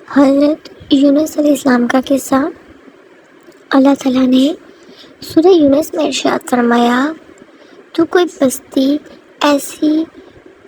حضرت یونس علیہ السلام کا قصہ۔ اللہ تعالیٰ نے سورہ یونس میں ارشاد فرمایا، تو کوئی بستی ایسی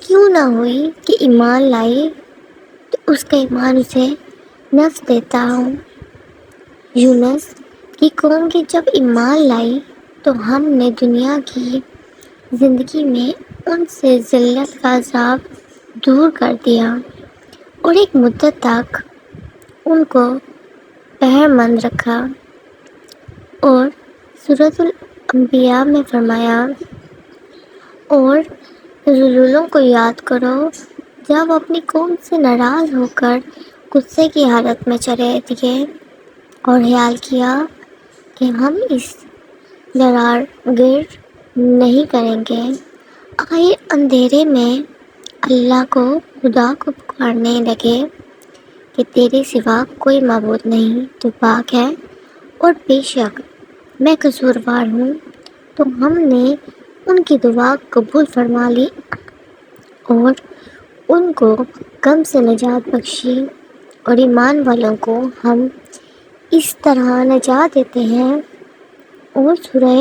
کیوں نہ ہوئی کہ ایمان لائی تو اس کا ایمان اسے نفع دیتا ہو۔ یونس کی قوم کی جب ایمان لائی تو ہم نے دنیا کی زندگی میں ان سے ذلت کا عذاب دور کر دیا اور ایک مدت تک ان کو بہر مند رکھا۔ اور سورۃ الانبیاء میں فرمایا، اور رسولوں کو یاد کرو جب اپنی قوم سے ناراض ہو کر غصے کی حالت میں چلے دیے اور خیال کیا کہ ہم اس ضرار گرد نہیں کریں گے۔ آخر اندھیرے میں اللہ کو خدا کو پکارنے لگے کہ تیرے سوا کوئی معبود نہیں، تو پاک ہے اور بے شک میں قصوروار ہوں۔ تو ہم نے ان کی دعا قبول فرما لی اور ان کو غم سے نجات بخشی، اور ایمان والوں کو ہم اس طرح نجات دیتے ہیں۔ اور سورہ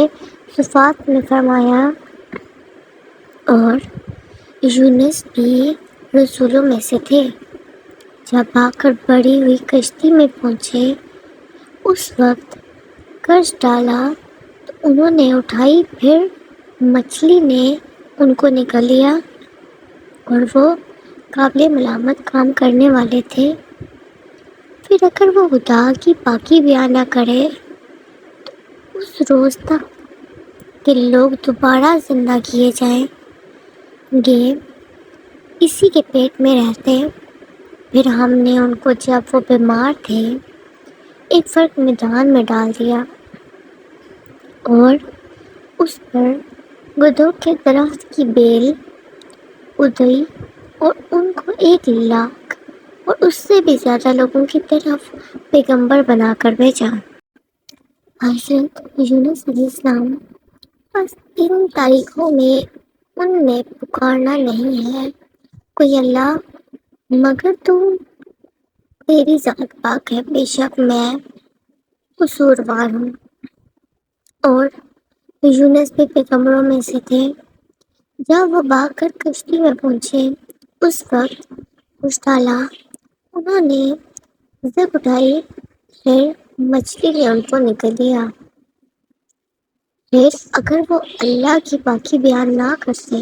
صفات میں فرمایا، اور یونس بھی رسولوں میں سے تھے، جب آ کر بڑھی ہوئی کشتی میں پہنچے اس وقت قرض ڈالا تو انہوں نے اٹھائی، پھر مچھلی نے ان کو نگل لیا اور وہ قابل ملامت کام کرنے والے تھے۔ پھر اگر وہ خدا کی پاکی بیان نہ کرے تو اس روز تک کہ لوگ دوبارہ زندہ کیے جائیں گے اسی کے پیٹ میں رہتے۔ پھر ہم نے ان کو جب وہ بیمار تھے ایک فرق میدان میں ڈال دیا اور اس پر گدھوں کے درخت کی بیل ادئی اور ان کو 1,00,000 اور اس سے بھی زیادہ لوگوں کی طرف پیغمبر بنا کر بھیجا۔ حضرت یونس علیہ السلام، بس ان تاریخوں میں ان نے پکارنا نہیں ہے کوئی اللہ مگر تیری ذات پاک ہے، بے شک میں قصوروار ہوں۔ اور یونس بھی پیغمبروں میں سے تھے۔ جب وہ بھاگ کر کشتی میں پہنچے اس وقت کچھ ڈالا، انہوں نے زب اٹھائی، پھر مچھلی نے ان کو نگل لیا۔ پھر اگر وہ اللہ کی پاکی بیان نہ کرتے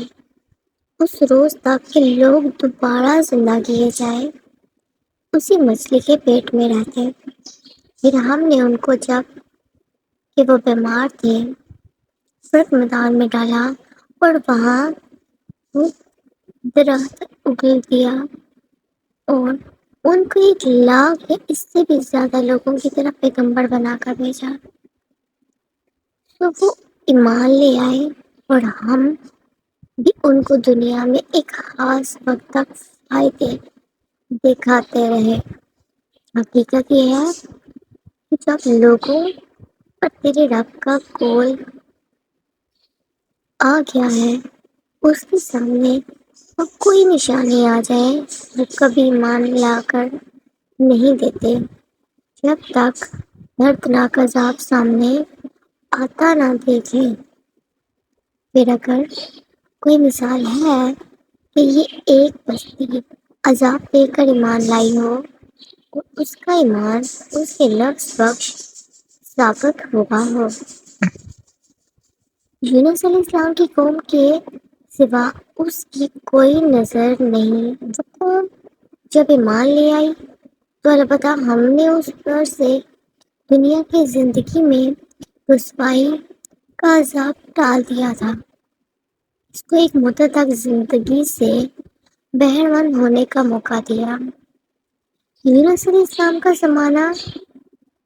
اس روز تک کہ لوگ دوبارہ زندہ کیے جائیں اسی مچھلی کے پیٹ میں رہتے۔ پھر ہم نے ان کو جب کہ وہ بیمار تھے فرق میدان میں ڈالا اور وہاں درخت اگل دیا اور ان کو 1,00,000 یا اس سے بھی زیادہ لوگوں کی طرف پیغمبر بنا کر بھیجا۔ تو وہ ایمان لے آئے اور ہم بھی ان کو دنیا میں ایک خاص وقت تک فائدے دکھاتے رہے۔ حقیقت یہ ہے کہ جب لوگوں پر تیرے رب کا قول آ گیا ہے، اس کے سامنے اب کوئی نشانی آ جائے، وہ کبھی ایمان لا کر نہیں دیتے جب تک دردناک عذاب سامنے آتا نہ دیکھیں۔ پھر اگر کوئی مثال ہے کہ یہ ایک بستی عذاب دے کر ایمان لائی ہو اور اس کا ایمان اس کے نفس بخش ثابت ہوا ہو۔ یونس علیہ السلام کی قوم کے سوا اس کی کوئی نظر نہیں۔ وہ قوم جب ایمان لے آئی تو البتہ ہم نے اس پر سے دنیا کی زندگی میں رسوائی کا عذاب ڈال دیا تھا، اس کو ایک مدت تک زندگی سے بہرمند ہونے کا موقع دیا۔ یونس علیہ السلام کا زمانہ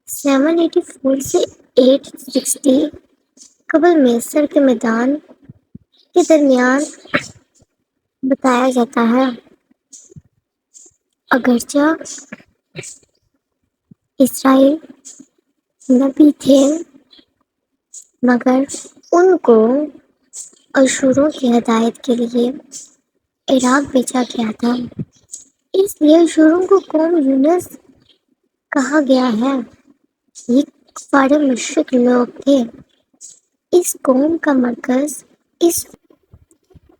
784 سے 860 قبل مصر کے میدان کے درمیان بتایا جاتا ہے۔ اگرچہ اسرائیل نبی تھے مگر ان کو اشوروں کی ہدایت کے لیے عراق بھیجا گیا تھا، اس لیے اشوروں کو قوم یونس کہا گیا ہے یہ کفار مشرک لوگ تھے۔ اس قوم کا مرکز اس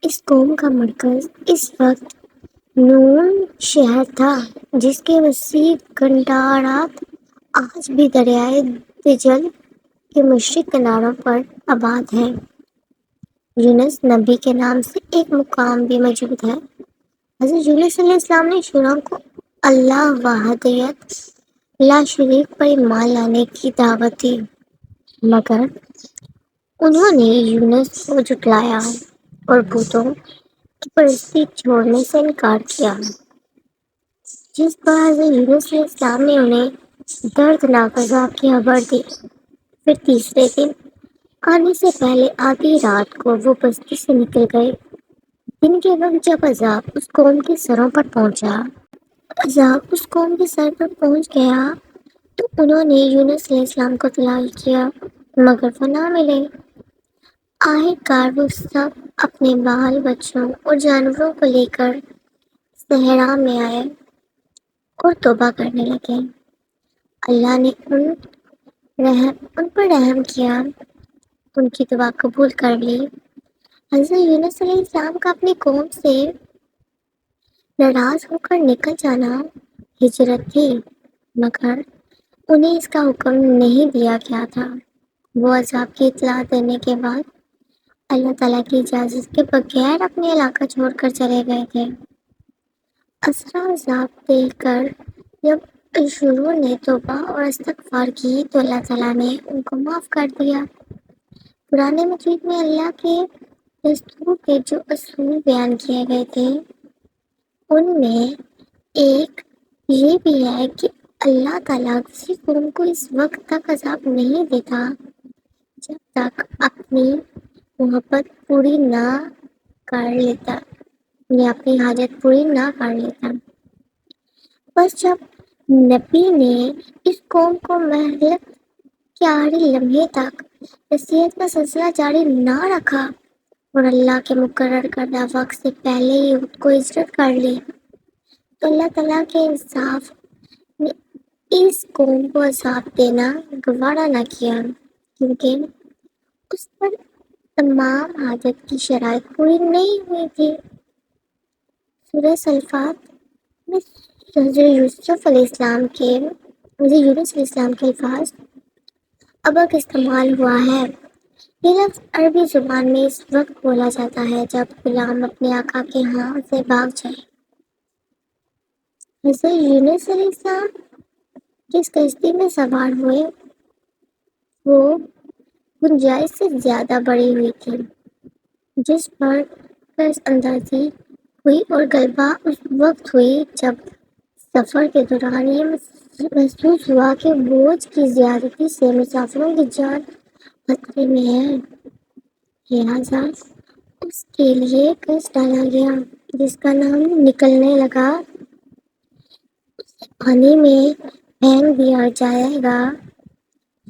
اس قوم کا مرکز اس وقت نون شہر تھا، جس کے وسیع گنڈارات آج بھی دریائے دجل کے مشرق کناروں پر آباد ہیں۔ یونس نبی کے نام سے ایک مقام بھی موجود ہے۔ حضرت یونس علیہ السلام نے شعراء کو اللہ وحدیت لا شریک پر ایمان لانے کی دعوت دی، مگر انہوں نے یونس کو جھٹلایا اور بتوں کی پرستی چھوڑنے سے انکار کیا، جس پر حضرت یونس علیہ السلام نے انہیں دردناک عذاب کی خبر دی۔ پھر تیسرے دن آنے سے پہلے آدھی رات کو وہ بستی سے نکل گئے۔ دن کے وقت جب عذاب اس قوم کے سروں پر پہنچ گیا تو انہوں نے یونس علیہ السلام کو تلاش کیا، مگر وہ نہ ملے۔ آخر کار وہ سب اپنے بال بچوں اور جانوروں کو لے کر صحرا میں آئے اور توبہ کرنے لگے۔ اللہ نے ان پر رحم کیا، ان کی دعا قبول کر لی۔ حضرت یونس علیہ السلام کا اپنی قوم سے ناراض ہو کر نکل جانا ہجرت تھی، مگر انہیں اس کا حکم نہیں دیا گیا تھا۔ وہ عذاب کی اطلاع دینے کے بعد اللہ تعالیٰ کی اجازت کے بغیر اپنے علاقہ چھوڑ کر چلے گئے تھے۔ اسرا عذاب دیکھ کر جب شروع نے توبہ اور استغفار کی تو اللہ تعالیٰ نے ان کو معاف کر دیا۔ قرآن مجید میں اللہ کے دستور کے جو اصول بیان کیے گئے تھے ان میں ایک یہ بھی ہے کہ اللہ تعالیٰ کسی قوم کو اس وقت تک عذاب نہیں دیتا جب تک اپنی محبت پوری نہ کر لیتا یا اپنی حاجت پوری نہ کر لیتا۔ بس جب نبی نے اس قوم کو مہلت کے آخری لمحے تک نصیحت کا سلسلہ جاری نہ رکھا اور اللہ کے مقرر کردہ وقت سے پہلے ہی خود کو ہجرت کر لی تو اللہ تعالیٰ کے انصاف نے اس قوم کو عذاب دینا گوارا نہ کیا، کیونکہ اس پر تمام حاجت کی شرائط پوری نہیں ہوئی تھی۔ سورہ صافات میں حضرت یونس علیہ السلام کے الفاظ ابک استعمال ہوا ہے۔ یہ لفظ عربی زبان میں اس وقت بولا جاتا ہے جب غلام اپنے آقا کے ہاں سے بھاگ جائے۔ حضرت یونس علیہ السلام جس کشتی میں سوار ہوئے وہ گنجائش سے زیادہ بڑی ہوئی تھی، جس پر قرض اندازی ہوئی اور غلبہ اس وقت ہوئی جب سفر کے دوران یہ محسوس ہوا کہ بوجھ کی زیادتی سے مسافروں کی جان خطرے میں ہے، لہٰذا اس کے لیے قرض ڈالا گیا جس کا نام نکلنے لگا، اسے پانی میں پھینک دیا جائے گا۔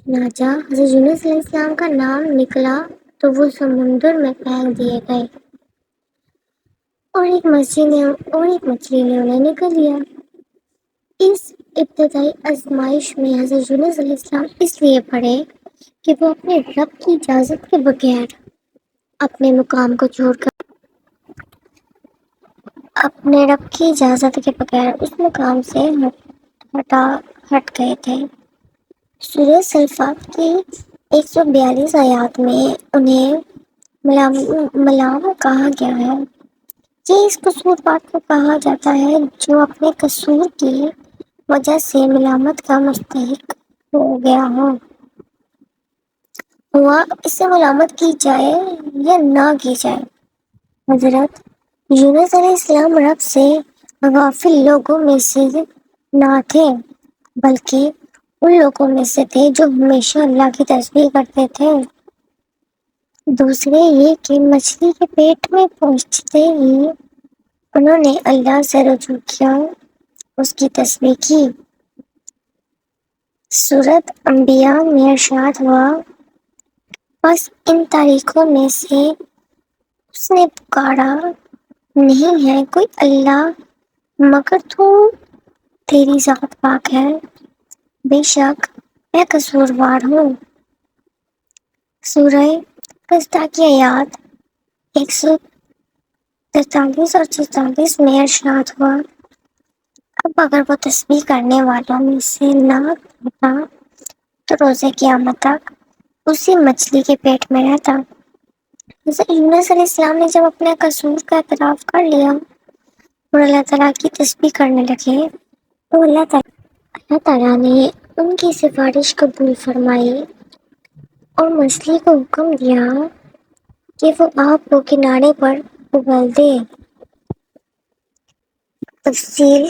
چنانچہ حضرت یونس علیہ السلام کا نام نکلا تو وہ سمندر میں پھینک دیے گئے اور ایک مچھلی نے انہیں نگل لیا۔ اس ابتدائی آزمائش میں حضرت یونس علیہ السلام اس لیے پڑے کہ وہ اپنے رب کی اجازت کے بغیر اپنے مقام کو چھوڑ کر اس مقام سے ہٹ گئے تھے۔ سورہ صافات کی 142 آیات میں انہیں ملام کہا گیا ہے۔ یہ اس قصوروار کو کہا جاتا ہے جو اپنے قصور کی وجہ سے ملامت کا مستحق ہو گیا ہوا اسے ملامت کی جائے یا نہ کی جائے۔ حضرت یونس علیہ السلام رب سے غافل لوگوں میں سے نہ تھے، بلکہ ان لوگوں میں سے تھے جو ہمیشہ اللہ کی تسبیح کرتے تھے۔ دوسرے یہ کہ مچھلی کے پیٹ میں پہنچتے ہی انہوں نے اللہ سے رجوع کیا، اس کی تسبیح کی۔ سورۃ انبیاء میں ارشاد ہوا، بس ان طریقوں میں سے اس نے پکارا، نہیں ہے کوئی اللہ مگر تو، تیری ذات پاک ہے، بے شک میں قصوروار ہوں۔ سورہ قصہ کی آیات 143 اور 44 میں ارشاد ہوا، اب اگر وہ تسبیح کرنے والوں میں سے نہ ہوتا تو روز قیامت تک اسی مچھلی کے پیٹ میں رہتا۔ حضرت یونس علیہ السلام نے جب اپنے قصور کا اعتراف کر لیا اور اللہ تعالیٰ کی تسبیح کرنے لگے تو اللہ تعالیٰ نے ان کی سفارش قبول فرمائی اور مچھلی کو حکم دیا کہ وہ آگ کو کنارے پر ابال دے۔ تفصیل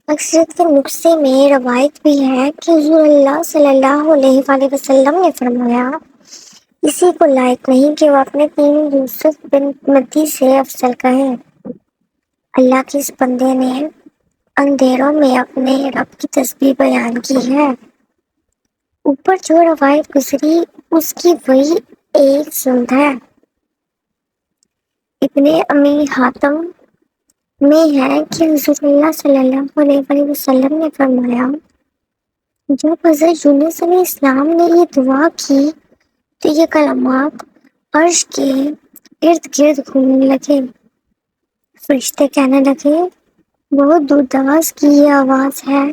اکثریت کے نسخے میں روایت بھی ہے کہ حضور اللہ صلی اللہ علیہ وآلہ وسلم نے فرمایا، کسی کو لائق نہیں کہ وہ اپنے تین یوسف بن متی سے افضل کہے۔ اللہ کے اس بندے نے اندھیروں میں اپنے رب کی تسبیح بیان کی ہے۔ اوپر جو روایت گزری اس کی وہی ایک سند ہے۔ ابن امی حاتم میں ہے کہ حضور اللہ صلی اللہ علیہ وآلہ وسلم نے فرمایا، جب حضرت یونس علیہ السلام نے یہ دعا کی تو یہ کلمات عرش کے ارد گرد گھومنے لگے۔ فرشتے کہنے لگے، بہت دور دراز کی یہ آواز ہے،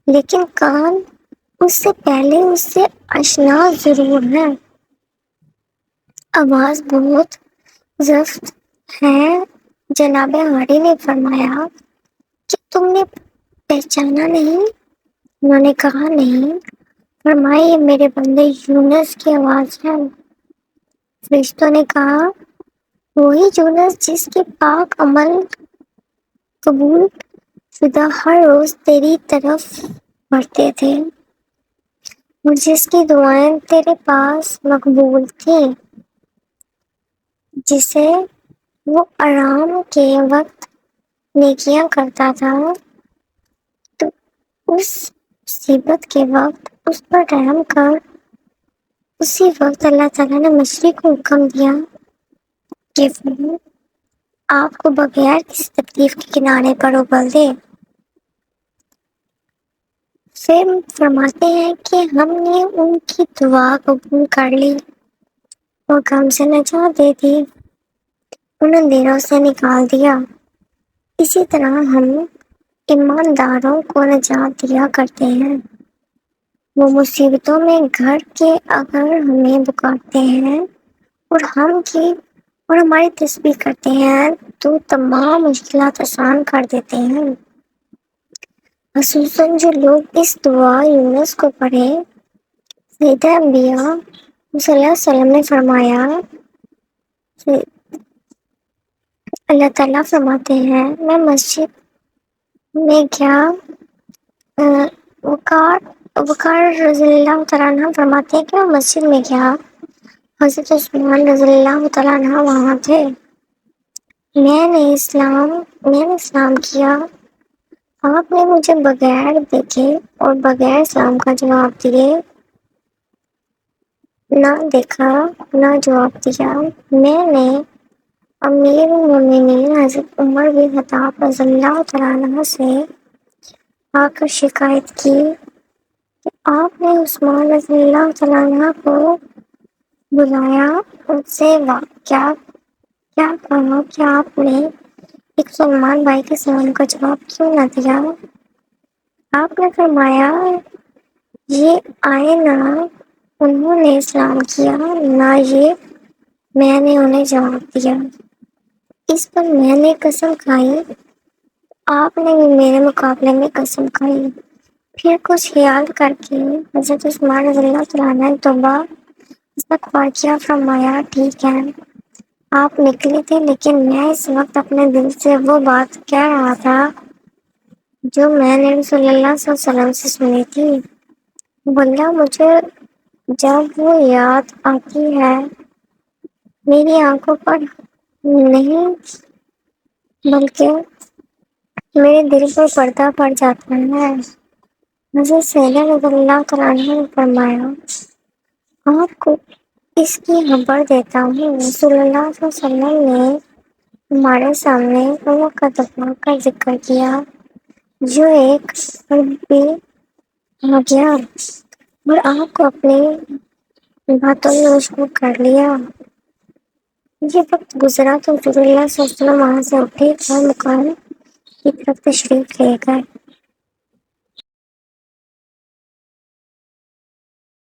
لیکن کان اس سے پہلے اس سے آشنا ضرور ہے۔ آواز بہت زفت ہے۔ جناب ہاری نے فرمایا کہ تم نے پہچانا نہیں؟ انہوں نے کہا نہیں۔ فرمایا، یہ میرے بندے یونس کی آواز ہے۔ فرشتوں نے کہا، وہی یونس جس کے پاک عمل قبول شدہ ہر روز تیری طرف بڑھتے تھے اور جس کی دعائیں تیرے پاس مقبول تھیں، جسے وہ آرام کے وقت نیکیاں کرتا تھا تو اس مصیبت کے وقت اس پر رحم کر۔ اسی وقت اللہ تعالیٰ نے مچھلی کو حکم دیا کہ وہ آپ کو بغیر کسی تکلیف کے کنارے پر ابال دے۔ پھر فرماتے ہیں کہ ہم نے ان کی دعا قبول کر لی اور غم سے نجات دے دی، ان اندھیروں سے نکال دیا۔ اسی طرح ہم ایمانداروں کو نجات دیا کرتے ہیں۔ وہ مصیبتوں میں گھر کے اگر ہمیں پکارتے ہیں اور ہماری تسبیح کرتے ہیں تو تمام مشکلات آسان کر دیتے ہیں۔ خصوصاً جو لوگ اس دعا یونس کو پڑھے۔ سید انبیاء صلی اللہ علیہ وسلم نے فرمایا، اللہ تعالیٰ فرماتے ہیں، میں مسجد میں گیا۔ وقار رضی اللہ تعالیٰ عنہ فرماتے ہیں کہ میں مسجد میں گیا، حضرت عثمان رضی اللہ تعالیٰ عنہ وہاں تھے۔ میں نے اسلام کیا۔ آپ نے مجھے بغیر دیکھے اور بغیر اسلام کا جواب دیے نہ دیکھا نہ جواب دیا۔ میں نے امیر المومنین حضرت عمر بن خطاب رضی اللہ تعالیٰ عنہ سے آ کر شکایت کی کہ آپ نے عثمان رضی اللہ تعالیٰ عنہ کو بلایا، ان سے کیا کہا کہ آپ نے ایک مسلمان بھائی کے سوال کا جواب کیوں نہ دیا؟ آپ نے فرمایا، یہ آئے نہ انہوں نے اسلام کیا نہ یہ میں نے انہیں جواب دیا۔ اس پر میں نے قسم کھائی، آپ نے بھی میرے مقابلے میں قسم کھائی۔ پھر کچھ خیال کر کے حضرت عثمان رضی اللہ تعالیٰ عنہ نے توبہ استغفار کیا، فرمایا، ٹھیک ہے، آپ نکلے تھے، لیکن میں اس وقت اپنے دل سے وہ بات کہہ رہا تھا جو میں نے رسول اللہ صلی اللہ علیہ وسلم سے سنی تھی۔ واللہ مجھے جب وہ یاد آتی ہے میری آنکھوں پر نہیں بلکہ میرے دل پر پردہ پڑ جاتا ہے۔ حضرت سہیلہ رضی اللہ تعالیٰ عنہ نے فرمایا، آپ کو اس کی خبر دیتا ہوں، رسول اللہ صلی اللہ علیہ وسلم نے ہمارے سامنے وہ دفعہ کا ذکر کیا جو ایک عربی آ گیا اور آپ کو اپنی باتوں میں مشغول کر لیا۔ یہ وقت گزرا تو رسول اللہ صلی اللہ علیہ وسلم وہاں سے اٹھے اور مقام کی طرف تشریف لے گئے۔